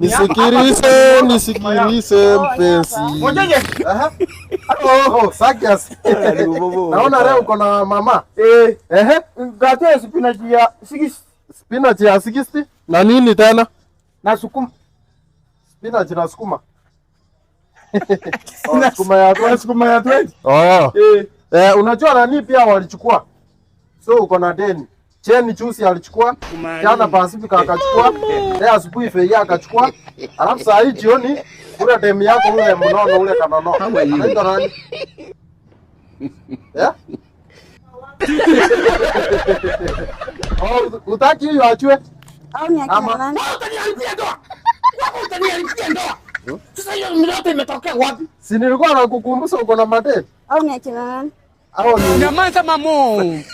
Nisikilize mpenzi. Ngojeje. Sakias. Naona leo uko na mama. Ngate spinach ya 60. Spinach ya 60? Na nini tena? Na sukuma. Spinach na sukuma. Sukuma ya 20. Unajua nani pia walichukua? So uko na deni. Cheni Chusi alichukua, jana Pacific akachukua, leo asubuhi Feia akachukua. Alafu saa hii jioni kula demu yako ule mnono ule kanono. Anaitwa nani? Utaki hiyo achue? Au ni akina nani? Utaniharibia ndoa. Wako utaniharibia ndoa. Sasa hiyo miote imetokea wapi? Si nilikuwa nakukumbusha uko na madeni. Au ni akina nani? Au ni Nyamaza mamu.